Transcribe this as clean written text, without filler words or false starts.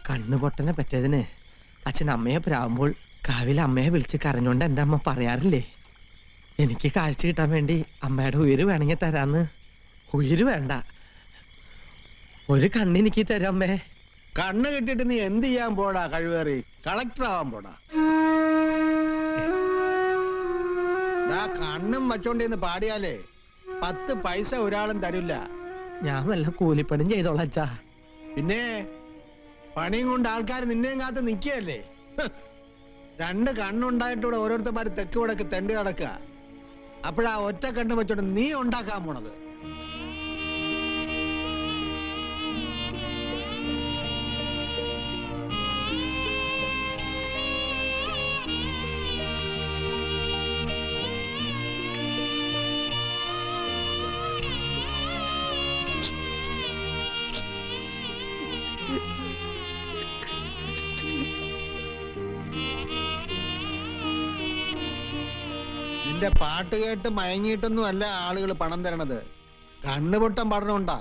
കണ്ണുപൊട്ടനെ പറ്റിയതിന് അച്ഛൻ അമ്മയെ പ്രാവുമ്പോൾ കാവിലെ അമ്മയെ വിളിച്ച് കരഞ്ഞോണ്ട് എൻ്റെ അമ്മ പറയാറില്ലേ, എനിക്ക് കാഴ്ച കിട്ടാൻ വേണ്ടി അമ്മയുടെ ഉയിര് വേണമെങ്കിൽ തരാന്ന്. ഉയിര് വേണ്ട, ഒരു കണ്ണെനിക്ക് തരാം അമ്മേ. കണ്ണ് കിട്ടിയിട്ട് നീ എന്ത് ചെയ്യാൻ പോടാ? കഴിവേറി കളക്ടർ ആവാൻ പോടാ. കണ്ണും വച്ചോണ്ടിന്ന് പാടിയാലേ 10 പൈസ ഒരാളും തരില്ല. ഞാൻ വല്ല കൂലിപ്പണിയും ചെയ്തോളാം അച്ഛാ. പിന്നെ പണിയും കൊണ്ട് ആൾക്കാർ നിന്നെയും കാത്ത് നിൽക്കുകയല്ലേ. 2 കണ്ണുണ്ടായിട്ടൂടെ ഓരോരുത്തന്മാര് തെക്ക് വടക്ക് തെണ്ടി നടക്കുക. അപ്പോഴാ ഒറ്റ കണ്ണ് വെച്ചോണ്ട് നീ ഉണ്ടാക്കാൻ പോണത്. നിന്റെ പാട്ട് കേട്ട് മയങ്ങിയിട്ടൊന്നും അല്ല ആളുകൾ പണം തരണത്, കണ്ണുപൊട്ടം പഠനമുണ്ടാ.